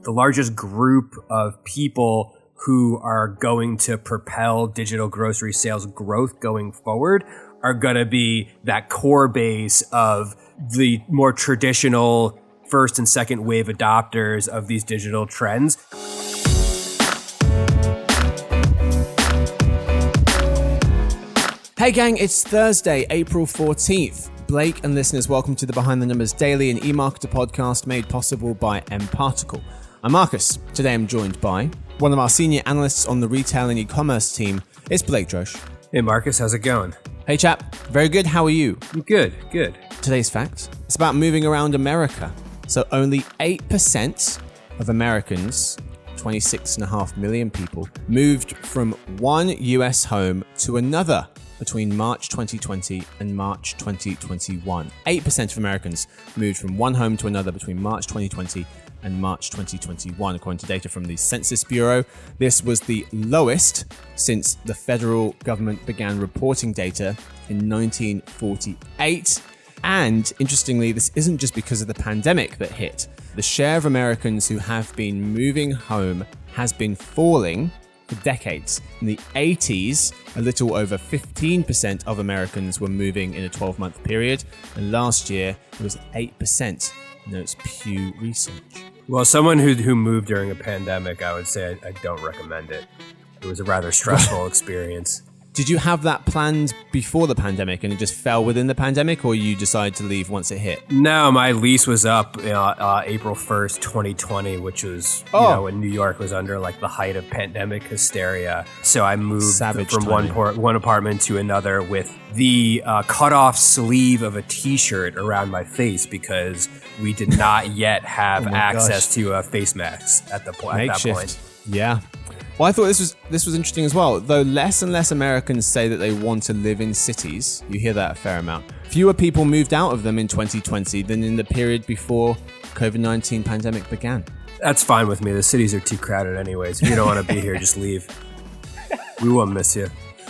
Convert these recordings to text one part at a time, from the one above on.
the largest group of people who are going to propel digital grocery sales growth going forward are going to be that core base of the more traditional first and second wave adopters of these digital trends. Hey gang, it's Thursday, April 14th. Blake and listeners, welcome to the Behind the Numbers Daily and eMarketer podcast made possible by mParticle. I'm Marcus. Today I'm joined by one of our senior analysts on the retail and e-commerce team. It's Blake Droesch. Hey Marcus, how's it going? Hey chap, very good. How are you? Good. Today's fact, it's about moving around America. So only 8% of Americans, 26.5 million people, moved from one US home to another between March 2020 and March 2021. 8% of Americans moved from one home to another between March 2020 and March 2021, according to data from the Census Bureau. This was the lowest since the federal government began reporting data in 1948. And interestingly, this isn't just because of the pandemic that hit. The share of Americans who have been moving home has been falling for decades. In the 80s, a little over 15% of Americans were moving in a 12-month period, and last year it was 8%. Notes Pew Research. Well, someone who moved during a pandemic, I would say I don't recommend it. It was a rather stressful experience. Did you have that planned before the pandemic and it just fell within the pandemic, or you decided to leave once it hit? No, my lease was up April 1st, 2020, which was, when New York was under like the height of pandemic hysteria. So I moved from one apartment to another with the cut-off sleeve of a t-shirt around my face because we did not yet have access to a face mask at that point. Yeah. Well, I thought this was interesting as well. Though less and less Americans say that they want to live in cities, you hear that a fair amount. Fewer people moved out of them in 2020 than in the period before COVID-19 pandemic began. That's fine with me. The cities are too crowded anyways. If you don't want to be here, just leave. We won't miss you.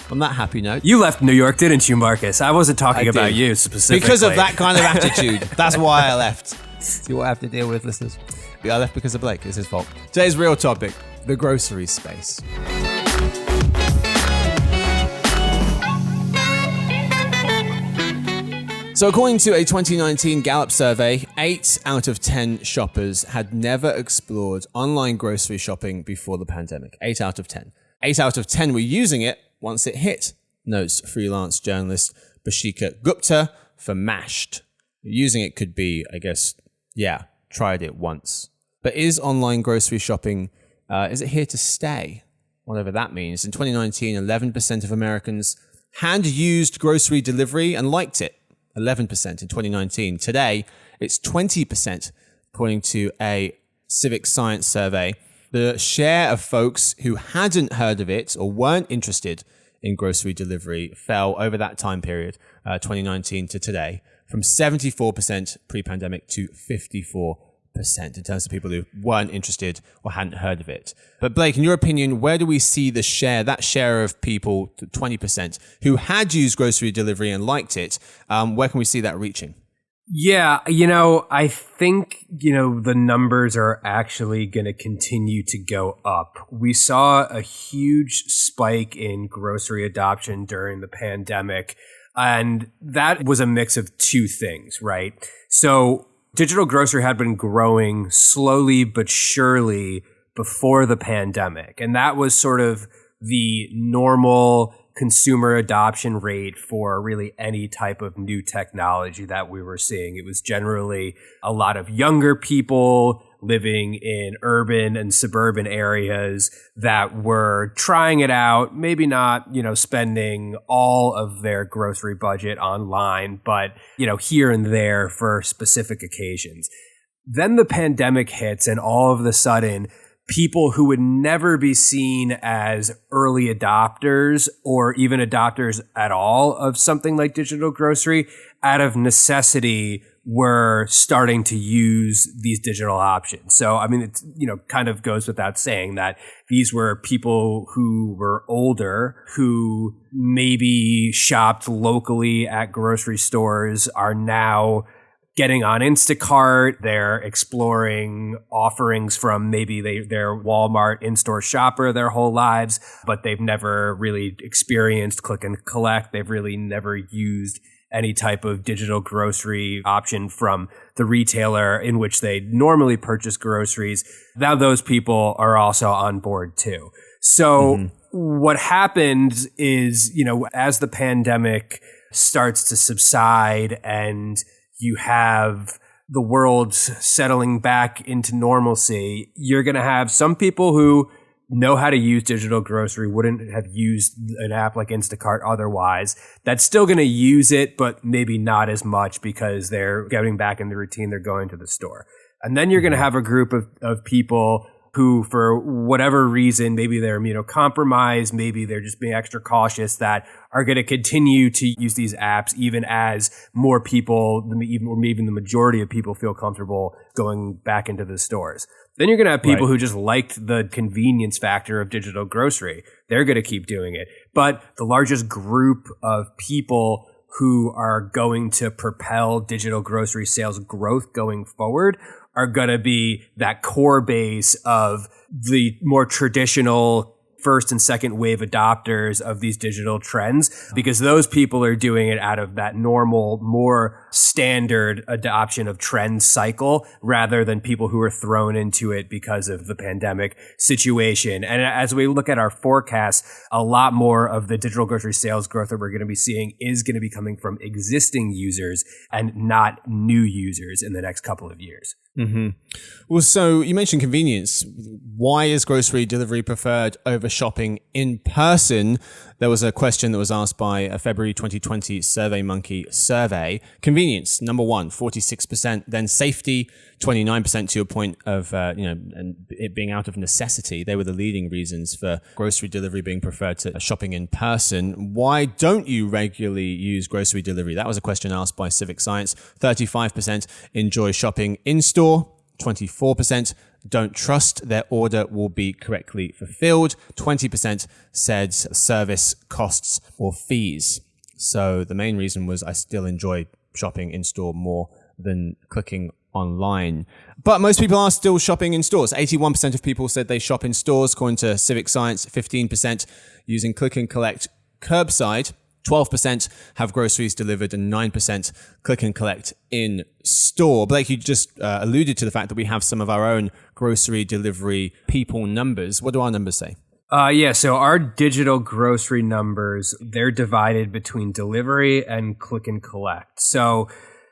On that happy note. You left New York, didn't you, Marcus? I wasn't talking about you specifically. Because of that kind of attitude. That's why I left. See what I have to deal with, listeners. I left because of Blake. It's his fault. Today's real topic. The grocery space. So according to a 2019 Gallup survey, 8 out of 10 shoppers had never explored online grocery shopping before the pandemic. 8 out of 10. 8 out of 10 were using it once it hit, notes freelance journalist Bashika Gupta for Mashed. Using it could be, tried it once. But is online grocery shopping is it here to stay? Whatever that means. In 2019, 11% of Americans had used grocery delivery and liked it. 11% in 2019. Today, it's 20%, according to a civic science survey. The share of folks who hadn't heard of it or weren't interested in grocery delivery fell over that time period, 2019 to today, from 74% pre-pandemic to 54% in terms of people who weren't interested or hadn't heard of it. But Blake, in your opinion, where do we see that share of people, 20%, who had used grocery delivery and liked it, where can we see that reaching? Yeah, I think, the numbers are actually going to continue to go up. We saw a huge spike in grocery adoption during the pandemic, and that was a mix of two things, right? So digital grocery had been growing slowly but surely before the pandemic. And that was sort of the normal consumer adoption rate for really any type of new technology that we were seeing. It was generally a lot of younger people living in urban and suburban areas that were trying it out, maybe not, spending all of their grocery budget online, but, here and there for specific occasions. Then the pandemic hits and all of a sudden, people who would never be seen as early adopters or even adopters at all of something like digital grocery, out of necessity, were starting to use these digital options. So, it's, kind of goes without saying that these were people who were older, who maybe shopped locally at grocery stores, are now getting on Instacart. They're exploring offerings from maybe they're Walmart in-store shopper their whole lives, but they've never really experienced click and collect. They've really never used any type of digital grocery option from the retailer in which they normally purchase groceries. Now those people are also on board too. So what happened is, as the pandemic starts to subside and you have the world settling back into normalcy, you're going to have some people who know how to use digital grocery, wouldn't have used an app like Instacart otherwise. That's still going to use it, but maybe not as much because they're getting back in the routine. They're going to the store. And then you're going to have a group of people who, for whatever reason, maybe they're immunocompromised, maybe they're just being extra cautious, that are going to continue to use these apps even as more people, even the majority of people, feel comfortable going back into the stores. Then you're going to have people who just liked the convenience factor of digital grocery. They're going to keep doing it. But the largest group of people who are going to propel digital grocery sales growth going forward are going to be that core base of the more traditional first and second wave adopters of these digital trends, because those people are doing it out of that normal, more standard adoption of trend cycle rather than people who are thrown into it because of the pandemic situation. And as we look at our forecasts, a lot more of the digital grocery sales growth that we're going to be seeing is going to be coming from existing users and not new users in the next couple of years. Mm-hmm. Well, so you mentioned convenience. Why is grocery delivery preferred over shopping in person? There was a question that was asked by a February 2020 SurveyMonkey survey. Convenience, number one, 46%. Then safety, 29%, to your point of, and it being out of necessity. They were the leading reasons for grocery delivery being preferred to shopping in person. Why don't you regularly use grocery delivery? That was a question asked by Civic Science. 35% enjoy shopping in store. 24% don't trust their order will be correctly fulfilled. 20% said service costs or fees. So the main reason was I still enjoy shopping in store more than clicking online. But most people are still shopping in stores. 81% of people said they shop in stores, according to Civic Science. 15% using click and collect curbside. 12% have groceries delivered and 9% click and collect in store. Blake, you just alluded to the fact that we have some of our own grocery delivery people numbers. What do our numbers say? So our digital grocery numbers, they're divided between delivery and click and collect. So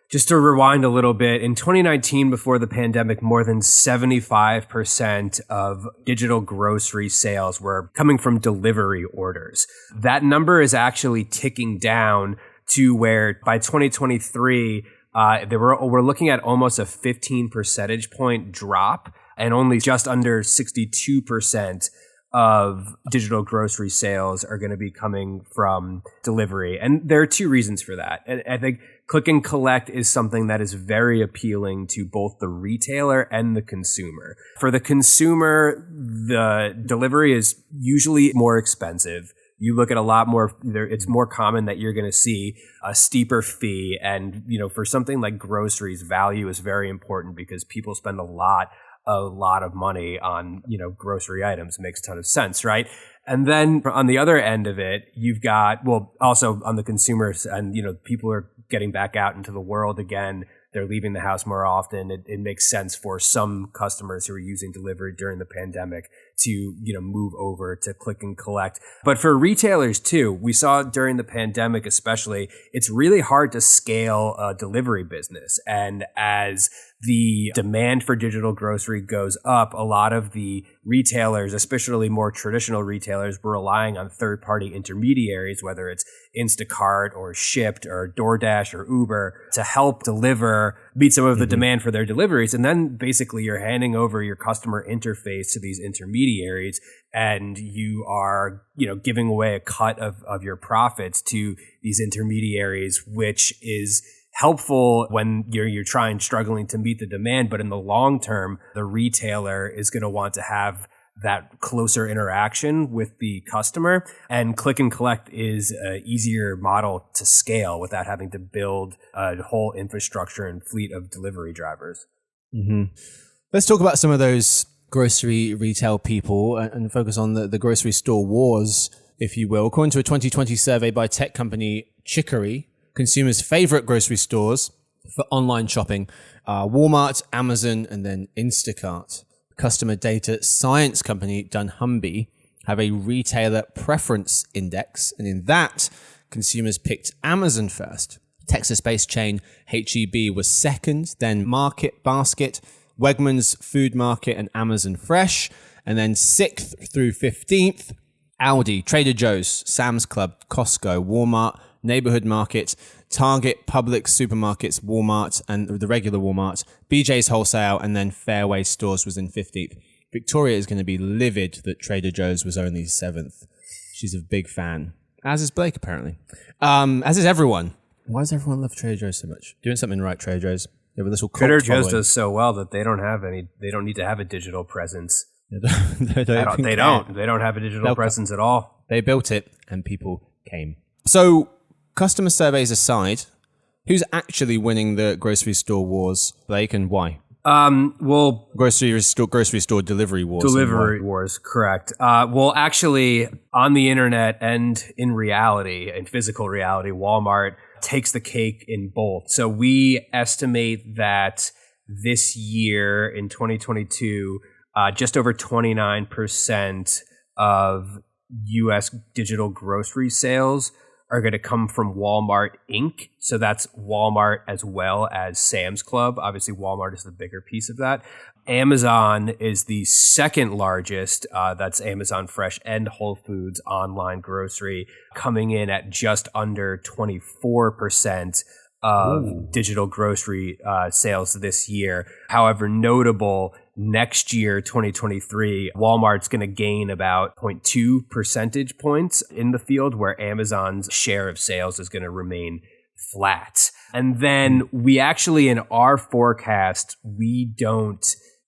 just to rewind a little bit, in 2019, before the pandemic, more than 75% of digital grocery sales were coming from delivery orders. That number is actually ticking down to where by 2023, we're looking at almost a 15 percentage point drop, and only just under 62% of digital grocery sales are going to be coming from delivery. And there are two reasons for that. And I think click and collect is something that is very appealing to both the retailer and the consumer. For the consumer, the delivery is usually more expensive. You look at a lot more, it's more common that you're going to see a steeper fee. And, for something like groceries, value is very important because people spend a lot of money on, grocery items. Makes a ton of sense, right? And then on the other end of it, you've got, also on the consumers and, people are getting back out into the world again. They're leaving the house more often. It makes sense for some customers who are using delivery during the pandemic to, move over to click and collect. But for retailers too, we saw during the pandemic especially, it's really hard to scale a delivery business. And as the demand for digital grocery goes up, a lot of the retailers, especially more traditional retailers, were relying on third-party intermediaries, whether it's Instacart or Shipt or DoorDash or Uber, to help meet some of the demand for their deliveries. And then basically you're handing over your customer interface to these intermediaries, and you are, giving away a cut of your profits to these intermediaries, which is helpful when you're struggling to meet the demand, but in the long term, the retailer is going to want to have that closer interaction with the customer. And click and collect is an easier model to scale without having to build a whole infrastructure and fleet of delivery drivers. Mm-hmm. Let's talk about some of those grocery retail people and focus on the grocery store wars, if you will. According to a 2020 survey by tech company Chicory, consumers' favorite grocery stores for online shopping are Walmart, Amazon, and then Instacart. Customer data science company dunnhumby have a retailer preference index, and in that, consumers picked Amazon first. Texas-based chain H-E-B was second, then Market Basket, Wegmans Food Market, and Amazon Fresh, and then 6th through 15th, Aldi, Trader Joe's, Sam's Club, Costco, Walmart, Neighborhood Market, Target, Publix Supermarkets, Walmart, and the regular Walmart, BJ's Wholesale, and then Fairway Stores was in 15th. Victoria is going to be livid that Trader Joe's was only 7th. She's a big fan. As is Blake, apparently. As is everyone. Why does everyone love Trader Joe's so much? Doing something right, Trader Joe's. They have a little cult Trader Joe's following. does so well that they don't need to have a digital presence. They don't have a digital presence at all. They built it and people came. So, customer surveys aside, who's actually winning the grocery store wars, Blake, and why? Grocery store delivery wars. Delivery wars, correct. Well, actually, on the internet and in reality, in physical reality, Walmart takes the cake in both. So we estimate that this year in 2022, just over 29% of U.S. digital grocery sales are going to come from Walmart Inc. So that's Walmart as well as Sam's Club. Obviously, Walmart is the bigger piece of that. Amazon is the second largest. That's Amazon Fresh and Whole Foods online grocery, coming in at just under 24% of digital grocery sales this year. However, notable, next year, 2023, Walmart's going to gain about 0.2 percentage points in the field, where Amazon's share of sales is going to remain flat. And then we actually, in our forecast, we don't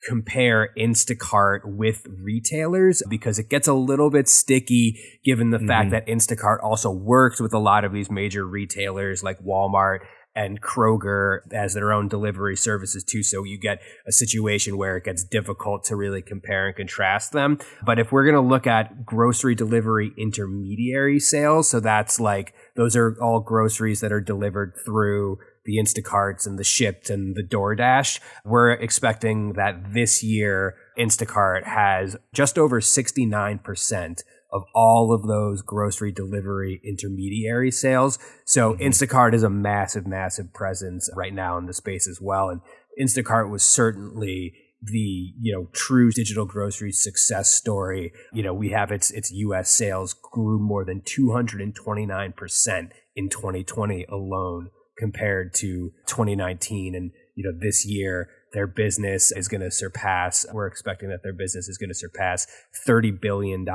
compare Instacart with retailers because it gets a little bit sticky given the fact that Instacart also works with a lot of these major retailers like Walmart and Kroger as their own delivery services too. So you get a situation where it gets difficult to really compare and contrast them. But if we're going to look at grocery delivery intermediary sales, so that's like, those are all groceries that are delivered through the Instacarts and the Shipt and the DoorDash, we're expecting that this year Instacart has just over 69% of all of those grocery delivery intermediary sales. So Instacart is a massive, massive presence right now in the space as well. And Instacart was certainly the, true digital grocery success story. We have its US sales grew more than 229% in 2020 alone compared to 2019. And, this year, their business is going to surpass, we're expecting that their business is going to surpass $30 billion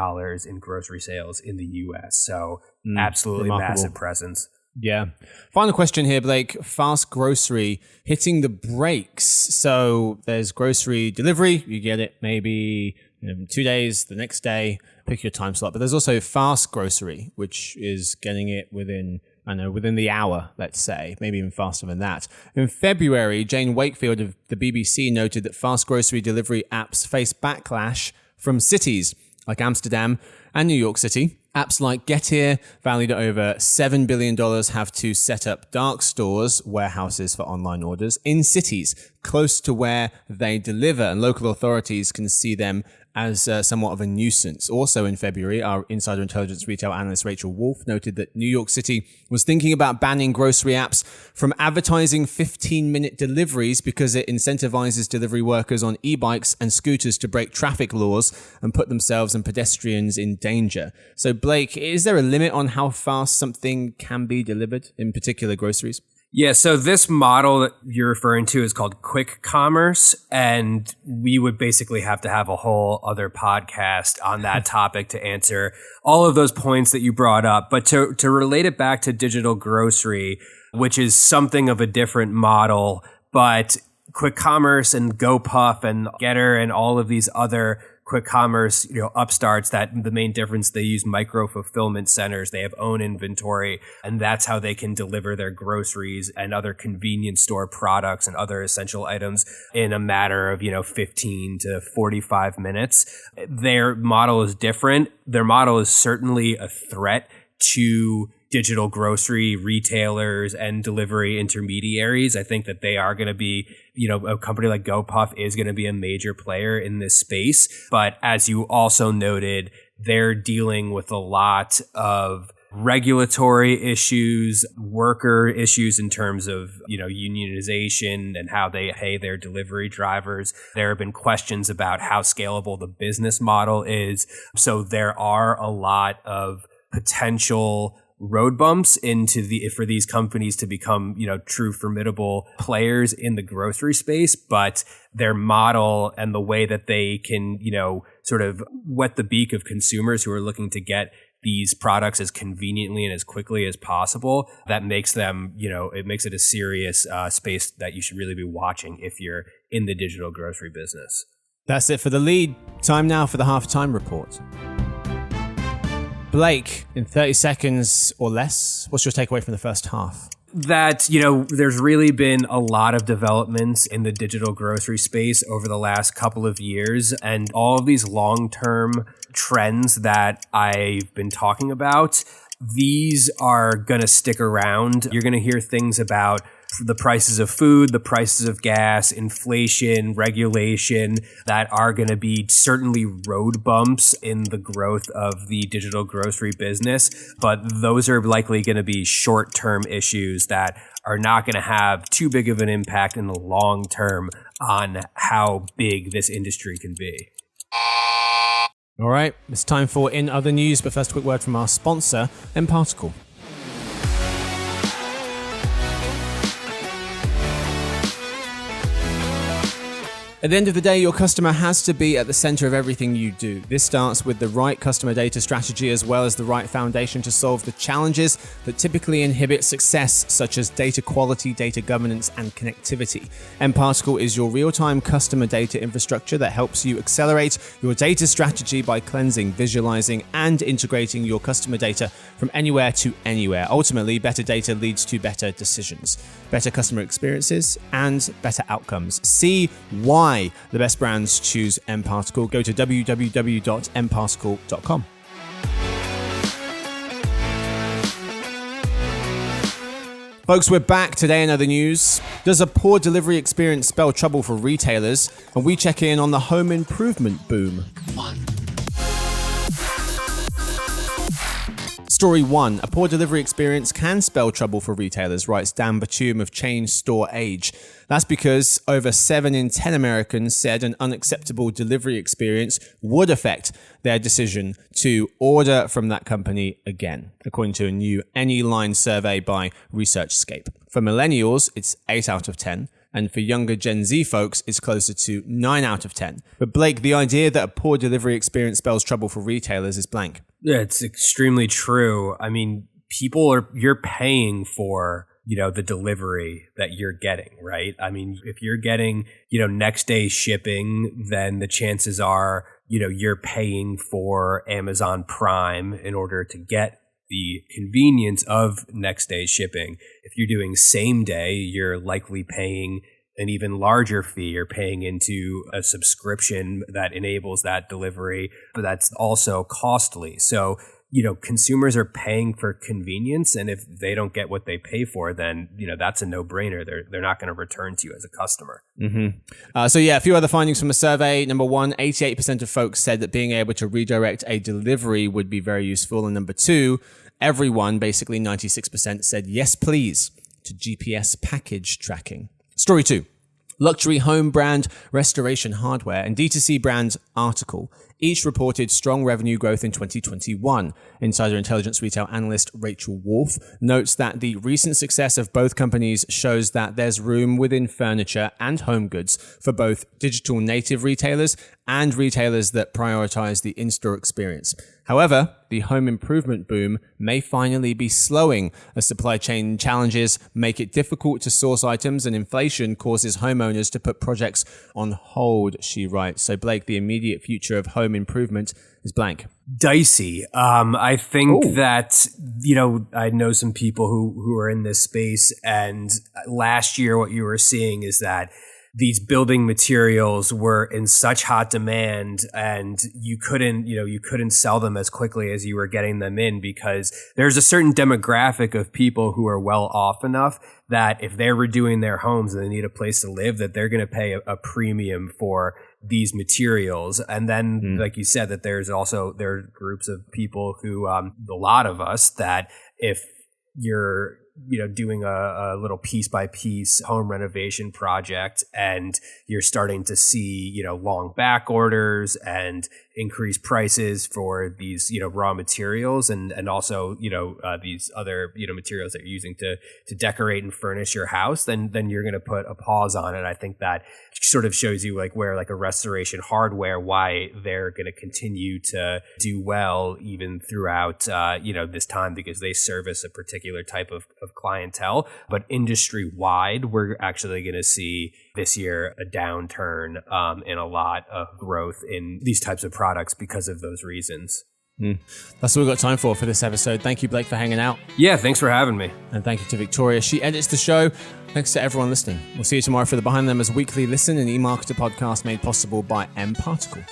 in grocery sales in the US. So absolutely remarkable. Massive presence. Yeah. Final question here, Blake. Fast grocery hitting the brakes. So there's grocery delivery. You get it maybe 2 days, the next day, pick your time slot. But there's also fast grocery, which is getting it within the hour, let's say, maybe even faster than that. In February, Jane Wakefield of the BBC noted that fast grocery delivery apps face backlash from cities like Amsterdam and New York City. Apps like Get Here, valued at over $7 billion, have to set up dark stores, warehouses for online orders, in cities close to where they deliver, and local authorities can see them as somewhat of a nuisance. Also in February, our insider intelligence retail analyst Rachel Wolf noted that New York City was thinking about banning grocery apps from advertising 15-minute deliveries because it incentivizes delivery workers on e-bikes and scooters to break traffic laws and put themselves and pedestrians in danger. So Blake, is there a limit on how fast something can be delivered, in particular groceries? Yeah, so this model that you're referring to is called quick commerce, and we would basically have to have a whole other podcast on that topic to answer all of those points that you brought up. But to relate it back to digital grocery, which is something of a different model, but quick commerce and GoPuff and Getter and all of these other quick commerce, upstarts, that the main difference, they use micro fulfillment centers. They have own inventory, and that's how they can deliver their groceries and other convenience store products and other essential items in a matter of, 15 to 45 minutes. Their model is different. Their model is certainly a threat to digital grocery retailers and delivery intermediaries. I think that they are going to be, a company like GoPuff is going to be a major player in this space. But as you also noted, they're dealing with a lot of regulatory issues, worker issues in terms of, unionization and how they pay their delivery drivers. There have been questions about how scalable the business model is. So there are a lot of potential road bumps for these companies to become, true formidable players in the grocery space. But their model and the way that they can, sort of whet the beak of consumers who are looking to get these products as conveniently and as quickly as possible, that makes them, it makes it a serious space that you should really be watching if you're in the digital grocery business. That's it for the lead. Time now for the halftime report. Blake, in 30 seconds or less, what's your takeaway from the first half? That, there's really been a lot of developments in the digital grocery space over the last couple of years, and all of these long-term trends that I've been talking about, these are going to stick around. You're going to hear things about the prices of food, the prices of gas, inflation, regulation, that are going to be certainly road bumps in the growth of the digital grocery business. But those are likely going to be short-term issues that are not going to have too big of an impact in the long term on how big this industry can be. All right, it's time for In Other News, but first a quick word from our sponsor, mParticle. At the end of the day, your customer has to be at the center of everything you do. This starts with the right customer data strategy as well as the right foundation to solve the challenges that typically inhibit success, such as data quality, data governance, and connectivity. mParticle is your real-time customer data infrastructure that helps you accelerate your data strategy by cleansing, visualizing, and integrating your customer data from anywhere to anywhere. Ultimately, better data leads to better decisions, better customer experiences, and better outcomes. See why the best brands choose mParticle. Go to www.mparticle.com. Folks, we're back today in other news. Does a poor delivery experience spell trouble for retailers? And we check in on the home improvement boom. Story 1. A poor delivery experience can spell trouble for retailers, writes Dan Batum of Chain Store Age. That's because over 7 in 10 Americans said an unacceptable delivery experience would affect their decision to order from that company again, according to a new Anyline survey by ResearchScape. For millennials, it's 8 out of 10. And for younger Gen Z folks, it's closer to 9 out of 10. But Blake, the idea that a poor delivery experience spells trouble for retailers is blank. Yeah, it's extremely true. I mean, you're paying for, the delivery that you're getting, right? I mean, if you're getting, next day shipping, then the chances are, you're paying for Amazon Prime in order to get the convenience of next day shipping. If you're doing same day, you're likely paying an even larger fee. You're paying into a subscription that enables that delivery, but that's also costly. So, consumers are paying for convenience, and if they don't get what they pay for, then, that's a no-brainer. They're not going to return to you as a customer. Mm-hmm. So a few other findings from the survey. Number 1, 88% of folks said that being able to redirect a delivery would be very useful. And number 2, everyone, basically 96%, said yes, please, to GPS package tracking. Story 2. Luxury home brand Restoration Hardware and D2C brand Article each reported strong revenue growth in 2021. Insider Intelligence retail analyst Rachel Wolf notes that the recent success of both companies shows that there's room within furniture and home goods for both digital native retailers and retailers that prioritize the in-store experience. However, the home improvement boom may finally be slowing as supply chain challenges make it difficult to source items and inflation causes homeowners to put projects on hold, she writes. So Blake, the immediate future of home improvement is blank. Dicey. I think that, I know some people who are in this space, and last year what you were seeing is that these building materials were in such hot demand, and you couldn't sell them as quickly as you were getting them in, because there's a certain demographic of people who are well off enough that if they're redoing their homes and they need a place to live, that they're going to pay a premium for these materials. And then, like you said, that there are groups of people who, a lot of us, that if you're doing a little piece by piece home renovation project and you're starting to see, long back orders and increased prices for these, raw materials and also, these other, materials that you're using to decorate and furnish your house, then you're going to put a pause on it. I think that sort of shows you where a restoration hardware, why they're going to continue to do well even throughout, this time, because they service a particular type of clientele. But industry wide, we're actually going to see this year a downturn in a lot of growth in these types of products because of those reasons. That's all we've got time for this episode. Thank you, Blake, for hanging out. Yeah, thanks for having me. And thank you to Victoria. She edits the show. Thanks to everyone listening. We'll see you tomorrow for the Behind the Numbers weekly listen and e-marketer podcast made possible by M Particle.